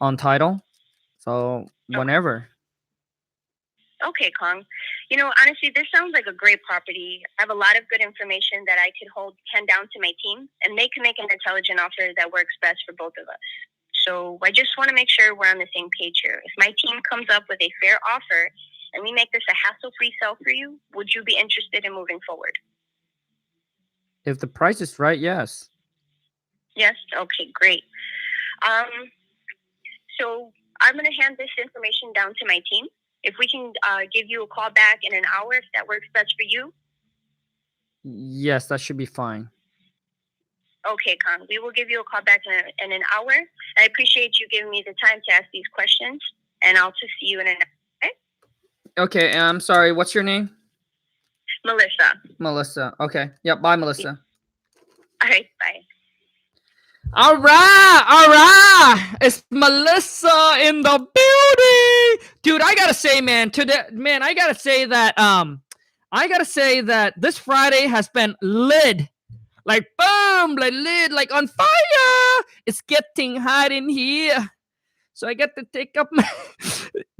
Speaker 1: on title, so whenever.
Speaker 3: Okay, Kong. You know, honestly, this sounds like a great property. I have a lot of good information that I could hand down to my team, and they can make an intelligent offer that works best for both of us. So I just want to make sure we're on the same page here. If my team comes up with a fair offer and we make this a hassle-free sell for you, would you be interested in moving forward?
Speaker 1: If the price is right, yes.
Speaker 3: Yes? Okay, great. So I'm going to hand this information down to my team. If we can give you a call back in an hour, if that works best for you.
Speaker 1: Yes, that should be fine.
Speaker 3: Okay, Kong. We will give you a call back in an hour. I appreciate you giving me the time to ask these questions, and I'll just see you in an hour. Okay?
Speaker 1: Okay, I'm sorry. What's your name?
Speaker 3: Melissa.
Speaker 1: Melissa. Okay. Yep. Bye, Melissa.
Speaker 3: All right. Bye.
Speaker 1: All right. It's Melissa in the building, dude. I gotta say, I gotta say that this Friday has been lit, like boom, like lit, like on fire. It's getting hot in here, so I get to take up my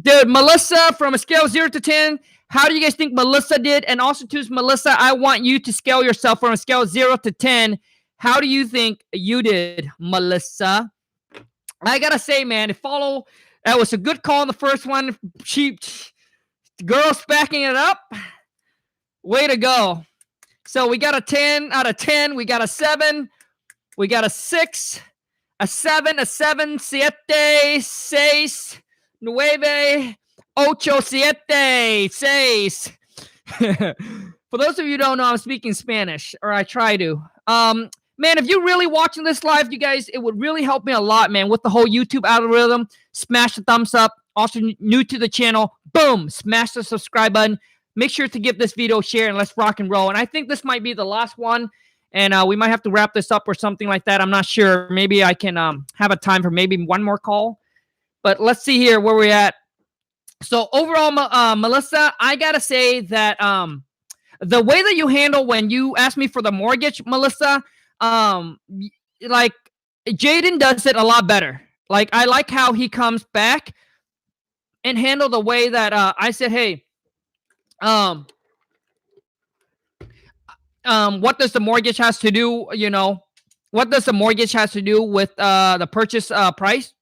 Speaker 1: dude, Melissa, from a scale 0 to 10. How do you guys think Melissa did? And also, to Melissa, I want you to scale yourself from a scale 0 to 10. How do you think you did, Melissa? I gotta say, man, that was a good call in the first one. Girls backing it up. Way to go. So we got a 10 out of 10. We got a 7. We got a 6, a 7, 7, 6, 9, 8, 7, 6. For those of you who don't know, I'm speaking Spanish, or I try to. Man, if you're really watching this live, you guys, it would really help me a lot, man, with the whole YouTube algorithm. Smash the thumbs up. Also, new to the channel, boom, smash the subscribe button. Make sure to give this video a share, and let's rock and roll. And I think this might be the last one, and we might have to wrap this up or something like that. I'm not sure. Maybe I can have a time for maybe one more call. But let's see here where we're at. So overall, Melissa, I got to say that the way that you handle when you ask me for the mortgage, Melissa, like Jaden does it a lot better. Like, I like how he comes back and handle the way that I said, hey, what does the mortgage has to do, what does the mortgage has to do with the purchase price?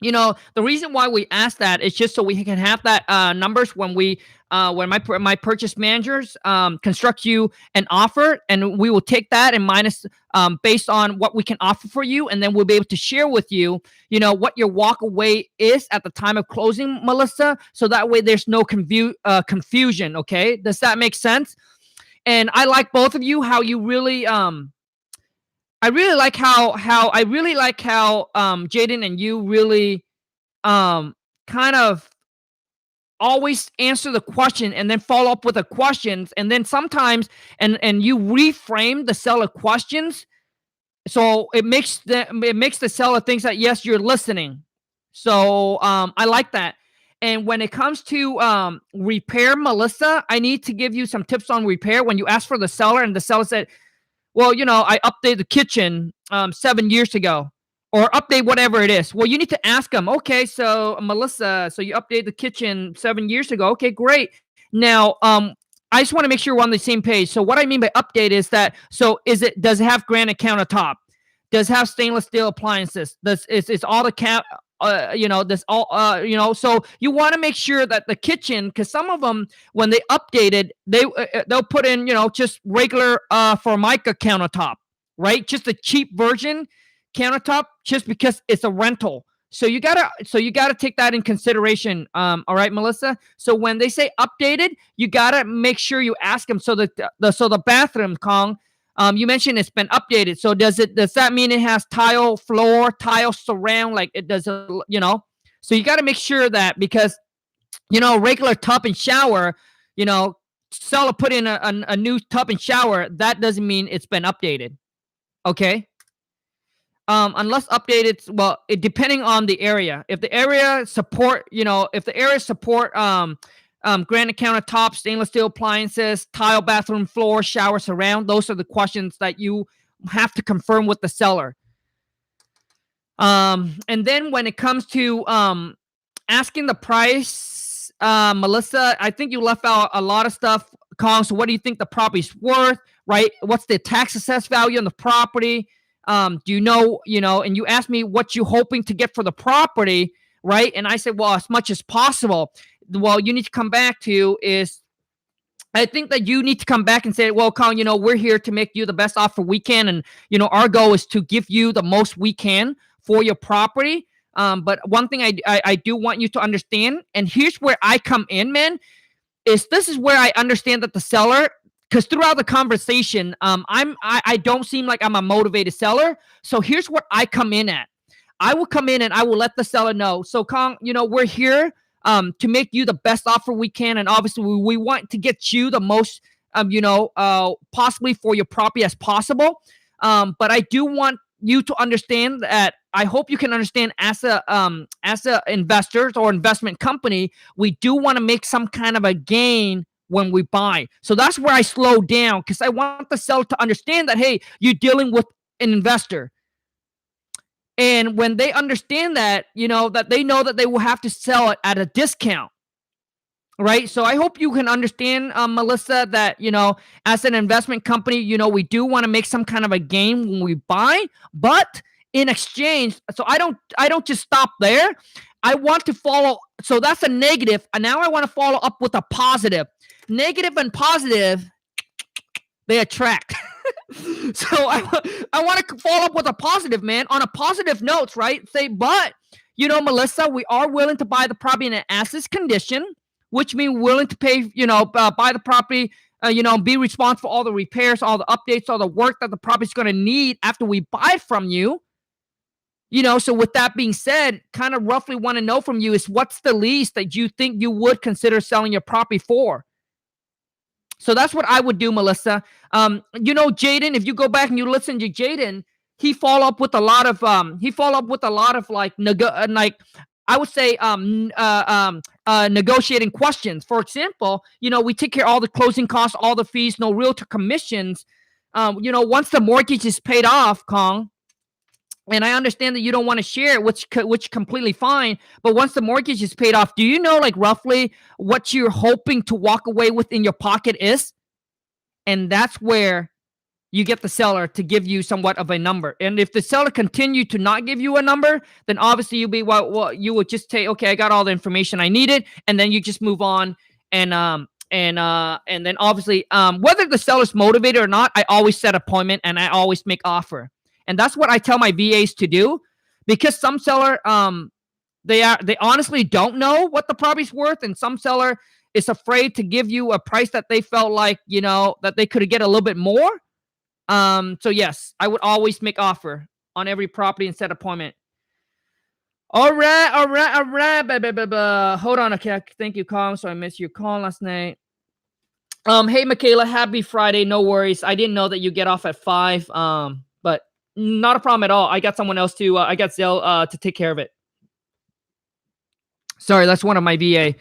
Speaker 1: The reason why we ask that is just so we can have that numbers when my purchase managers construct you an offer, and we will take that and minus based on what we can offer for you, and then we'll be able to share with you, what your walk away is at the time of closing, Melissa. So that way there's no confusion. Okay, does that make sense? And I like both of you, how you really I really like how Jaden and you really kind of always answer the question and then follow up with the questions, and then sometimes and you reframe the seller questions, so it makes the seller thinks that yes, you're listening. So I like that. And when it comes to repair, Melissa, I need to give you some tips on repair. When you ask for the seller and the seller said, well, I updated the kitchen 7 years ago, or update whatever it is. Well, you need to ask them, okay, so Melissa, so you updated the kitchen 7 years ago. Okay, great. Now, I just want to make sure we're on the same page. So what I mean by update is that, so does it have granite countertop? Does it have stainless steel appliances? Is all the so you want to make sure that the kitchen, because some of them, when they updated, they'll put in, just regular Formica countertop, right? Just the cheap version countertop, just because it's a rental. So you gotta take that in consideration. All right, Melissa. So when they say updated, you gotta make sure you ask them. So the bathroom, Kong, you mentioned it's been updated. So does that mean it has tile floor, tile surround, like it does, So you got to make sure that, because, regular tub and shower, seller put in a new tub and shower, that doesn't mean it's been updated. Okay. Unless updated, well, depending on the area. If the area support, granite countertop, stainless steel appliances, tile bathroom floor, shower surround, those are the questions that you have to confirm with the seller. And then when it comes to asking the price, Melissa, I think you left out a lot of stuff. Kong, so what do you think the property's worth, right? What's the tax assessed value on the property? Do you know, and you asked me what you hoping to get for the property, right? And I said, well, as much as possible. Well, you need to come back to is, I think that you need to come back and say, well, Kong, we're here to make you the best offer we can. And, our goal is to give you the most we can for your property. But one thing I do want you to understand, and here's where I come in, man, this is where I understand that the seller, because throughout the conversation, I don't seem like I'm a motivated seller. So here's where I come in at. I will come in and I will let the seller know. So Kong, we're here to make you the best offer we can. And obviously we want to get you the most, possibly for your property as possible. But I do want you to understand that, I hope you can understand, as a investor or investment company, we do want to make some kind of a gain when we buy. So that's where I slow down, because I want the seller to understand that, hey, you're dealing with an investor. And when they understand that, that they know that they will have to sell it at a discount. right? So I hope you can understand, Melissa, that, as an investment company, we do want to make some kind of a gain when we buy, but in exchange, so I don't just stop there. I want to follow. So that's a negative, and now I want to follow up with a positive. Negative and positive, they attract. So I want to follow up with a positive, man, on a positive note, right? Say, but Melissa, we are willing to buy the property in an as-is condition, which means willing to pay, buy the property, be responsible for all the repairs, all the updates, all the work that the property's going to need after we buy it from you. So with that being said, kind of roughly want to know from you is what's the least that you think you would consider selling your property for? So that's what I would do, Melissa. Jaden, if you go back and you listen to Jaden, he follow up with a lot of like I would say negotiating questions. For example, we take care of all the closing costs, all the fees, no realtor commissions. Once the mortgage is paid off, Kong, and I understand that you don't want to share it, which completely fine. But once the mortgage is paid off, do you know like roughly what you're hoping to walk away with in your pocket is? And that's where you get the seller to give you somewhat of a number. And if the seller continue to not give you a number, then obviously you'll be you would just say, okay, I got all the information I needed, and then you just move on. And then obviously whether the seller's motivated or not, I always set appointment and I always make offer. And that's what I tell my VAs to do, because some seller they honestly don't know what the property's worth, and some seller is afraid to give you a price that they felt like that they could get a little bit more. So yes, I would always make offer on every property and set appointment. All right. Hold on, okay. Thank you, Kong. So I missed your call last night. Hey, Michaela, happy Friday. No worries. I didn't know that you get off at 5. But not a problem at all. I got someone else to. I got Zell to take care of it. Sorry, that's one of my VA.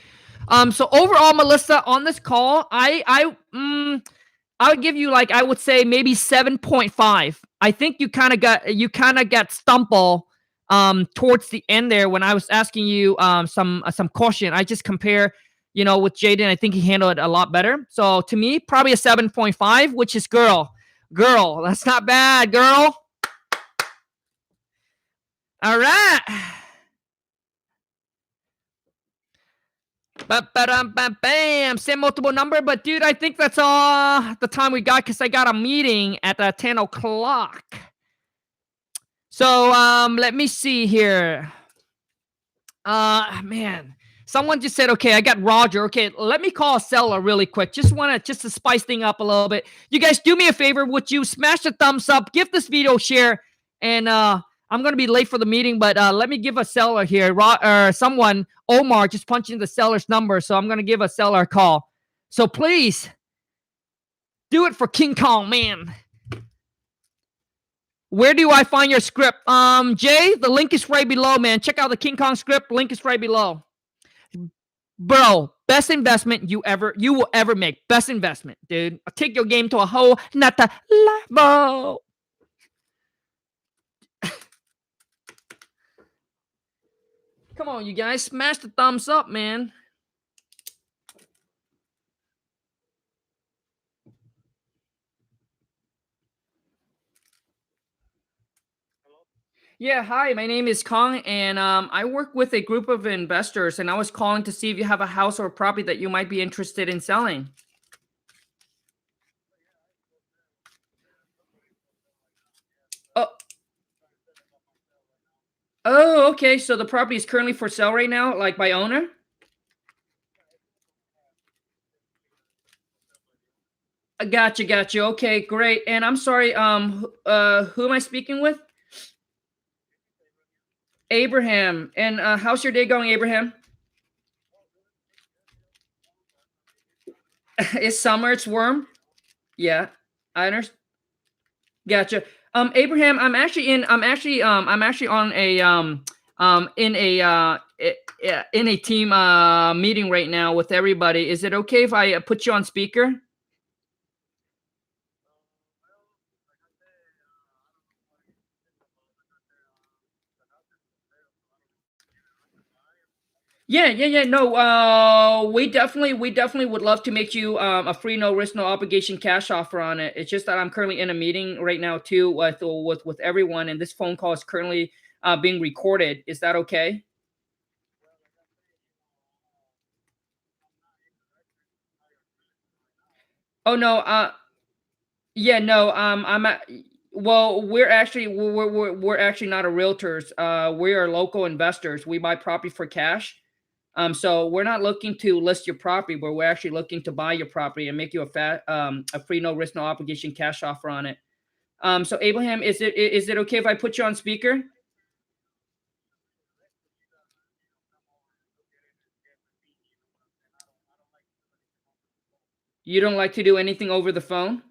Speaker 1: So overall, Melissa, on this call, I would give you I would say maybe 7.5. I think you kind of got stumbled towards the end there when I was asking you some caution. I just compare with Jaden. I think he handled it a lot better. So to me, probably a 7.5, which is girl. That's not bad, girl. All right. Bam. Same multiple number. But, dude, I think that's all the time we got because I got a meeting at 10 o'clock. So, let me see here. Man. Someone just said, okay, I got Roger. Okay, let me call a seller really quick. Just to spice thing up a little bit. You guys do me a favor. Would you smash the thumbs up? Give this video a share. And I'm going to be late for the meeting, but let me give a seller here. Someone, Omar, just punched in the seller's number. So I'm going to give a seller a call. So please do it for King Kong, man. Where do I find your script? Jay, the link is right below, man. Check out the King Kong script. Link is right below. Bro, best investment you will ever make. Best investment, dude. I'll take your game to a whole nother level. Come on, you guys. Smash the thumbs up, man. Yeah, hi. My name is Kong, and I work with a group of investors, and I was calling to see if you have a house or a property that you might be interested in selling. Oh, okay. So the property is currently for sale right now, like by owner? Gotcha. Okay, great. And I'm sorry, who am I speaking with? Abraham. And how's your day going, Abraham? It's summer, it's warm. Yeah, I understand. Gotcha. Abraham, I'm actually on a in a team meeting right now with everybody. Is it okay if I put you on speaker? Yeah. No, we definitely would love to make you a free, no risk, no obligation cash offer on it. It's just that I'm currently in a meeting right now too with everyone, and this phone call is currently being recorded. Is that okay? Oh no, yeah, no, I'm at, well, we're actually not a realtors. We are local investors. We buy property for cash. So we're not looking to list your property, but we're actually looking to buy your property and make you a free, no risk, no obligation cash offer on it. So Abraham, is it okay if I put you on speaker? You don't like to do anything over the phone?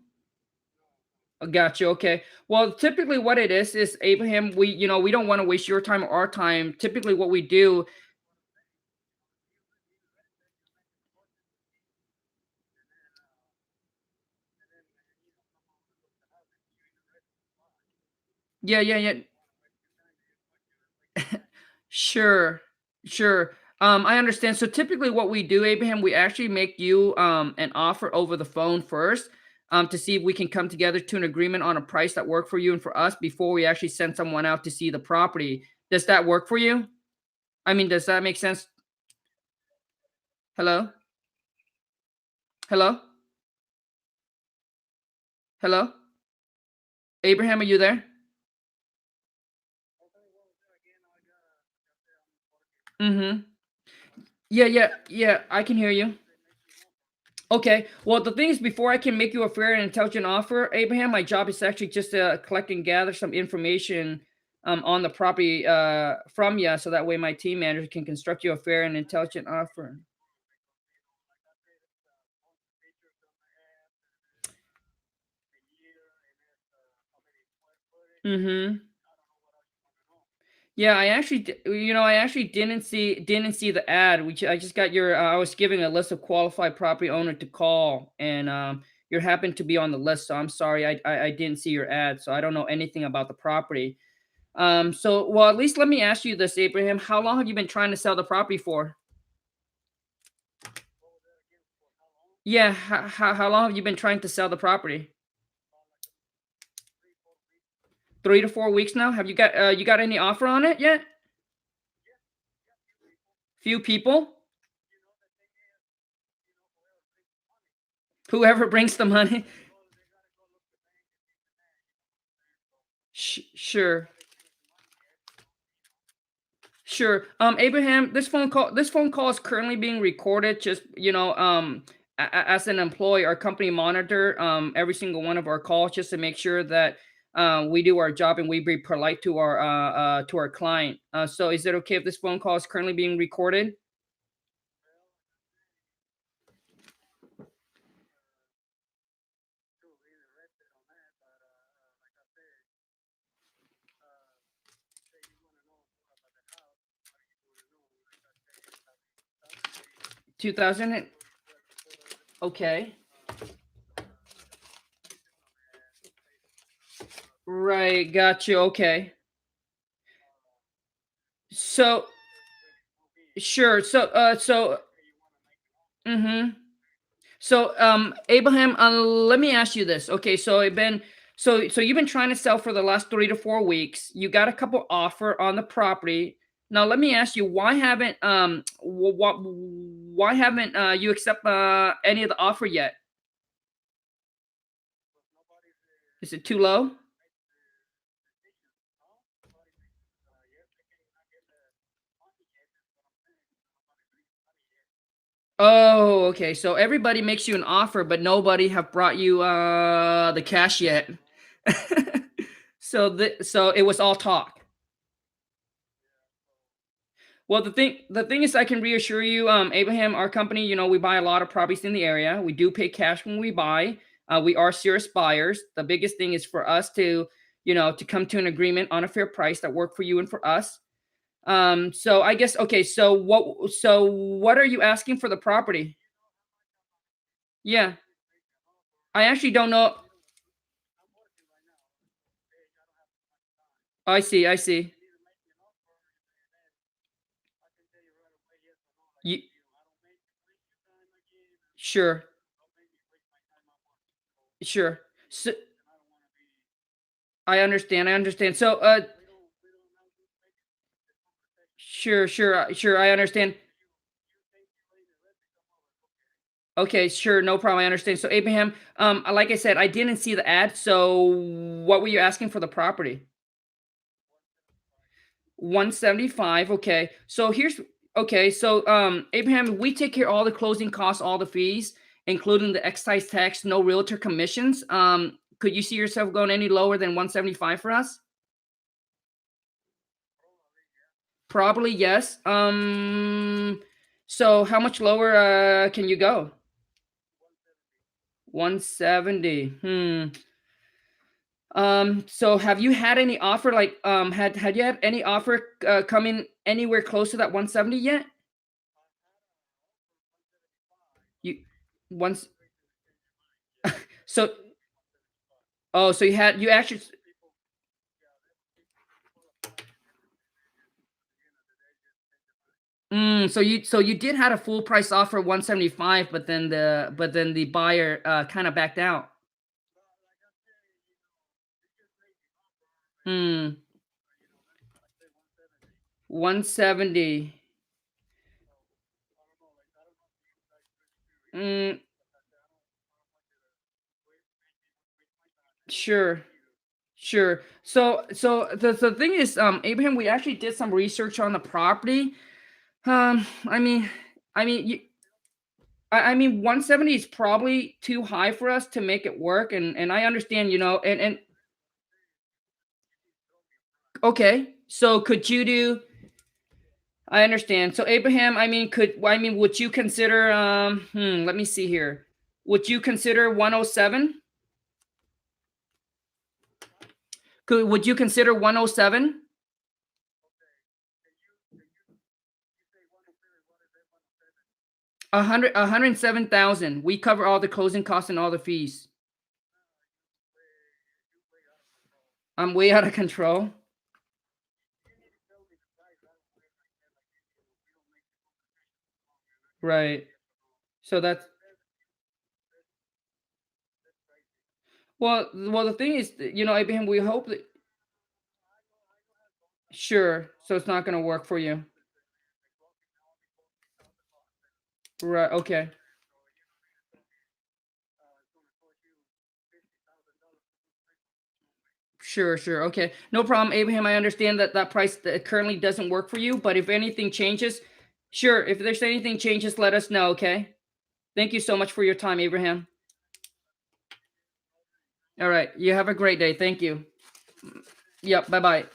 Speaker 1: Gotcha. Okay. Well, typically what it is Abraham, we don't want to waste your time or our time. Typically what we do, yeah. Sure, sure. I understand. So typically what we do, Abraham, we actually make you an offer over the phone first, to see if we can come together to an agreement on a price that work for you and for us before we actually send someone out to see the property. Does that work for you? I mean, does that make sense? Hello? Hello? Hello? Abraham, are you there? Mm-hmm. Yeah. I can hear you. Okay. Well, the thing is, before I can make you a fair and intelligent offer, Abraham, my job is actually just to collect and gather some information on the property from you, so that way my team manager can construct you a fair and intelligent offer. Mm-hmm. Yeah, I actually didn't see the ad. Which I just got your. I was giving a list of qualified property owner to call, and you happened to be on the list. So I'm sorry, I didn't see your ad, so I don't know anything about the property. So, well, at least let me ask you this, Abraham. How long have you been trying to sell the property for? Yeah, how long have you been trying to sell the property? 3 to 4 weeks now. Have you got any offer on it yet? Few people. Whoever brings the money. Sure. Sure. Abraham, this phone call is currently being recorded. Just as an employee, our company monitor every single one of our calls just to make sure that we do our job and we be polite to our client. So, is it okay if this phone call is currently being recorded? 2000. Okay. Right. Got you. Okay. So sure. Mm-hmm. So, Abraham, let me ask you this. Okay, so you've been trying to sell for the last 3 to 4 weeks. You got a couple offer on the property. Now, let me ask you, why haven't you accept any of the offer yet? Is it too low? Oh, okay. So everybody makes you an offer, but nobody have brought you the cash yet. So it was all talk. Well, the thing is, I can reassure you, Abraham, our company, we buy a lot of properties in the area. We do pay cash when we buy. We are serious buyers. The biggest thing is for us to come to an agreement on a fair price that work for you and for us. So I guess, okay. So what are you asking for the property? Yeah, I actually don't know. I see. Sure. Sure. So, I understand. I understand. So, sure. I understand. Okay, sure, no problem. I understand. So, Abraham, like I said, I didn't see the ad. So, what were you asking for the property? 175. Okay. So here's okay. So, Abraham, we take care of all the closing costs, all the fees, including the excise tax, no realtor commissions. Could you see yourself going any lower than 175 for us? Probably yes. So how much lower can you go? 170. So have you had any offer like had you had any offer coming anywhere close to that 170 yet? You once so oh, so you actually so you did had a full price offer 175, but then the buyer kind of backed out. Hmm. 170. Mm, sure. Sure. So the thing is, Abraham, we actually did some research on the property. I mean, you, I mean, 170 is probably too high for us to make it work, and I understand, and okay. So could you do? I understand. So Abraham, would you consider? Let me see here. Would you consider 107? Would you consider 107? 107,000. We cover all the closing costs and all the fees. I'm way out of control. Right. So that's well. The thing is, Abraham, we hope that sure. So it's not going to work for you, right? Okay. Sure. Okay. No problem, Abraham. I understand that that price that currently doesn't work for you, but if anything changes, sure. If there's anything changes, let us know. Okay. Thank you so much for your time, Abraham. All right. You have a great day. Thank you. Yep. Bye bye.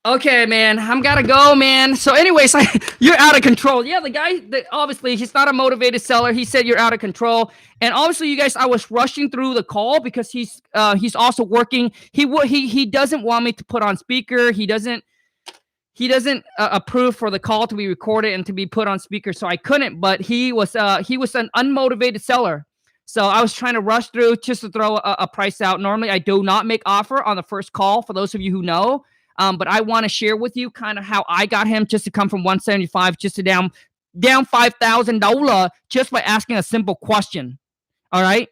Speaker 1: Okay, man, I'm gotta go, man. So, anyways, you're out of control. Yeah, the guy, obviously, he's not a motivated seller. He said you're out of control, and obviously, you guys, I was rushing through the call because he's also working. He doesn't want me to put on speaker. He doesn't approve for the call to be recorded and to be put on speaker, so I couldn't. But he was an unmotivated seller. So I was trying to rush through just to throw a price out. Normally, I do not make offer on the first call. For those of you who know, but I want to share with you kind of how I got him just to come from 175 just to down $5,000 just by asking a simple question. All right,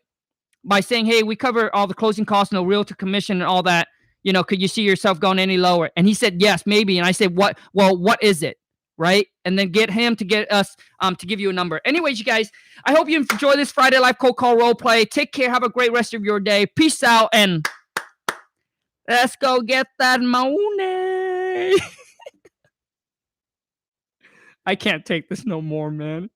Speaker 1: by saying, "Hey, we cover all the closing costs, no realtor commission, and all that. Could you see yourself going any lower?" And he said, "Yes, maybe." And I said, "What? Well, what is it?" Right? And then get him to get us to give you a number. Anyways, you guys, I hope you enjoy this Friday Live Cold Call role play. Take care. Have a great rest of your day. Peace out, and let's go get that money. I can't take this no more, man.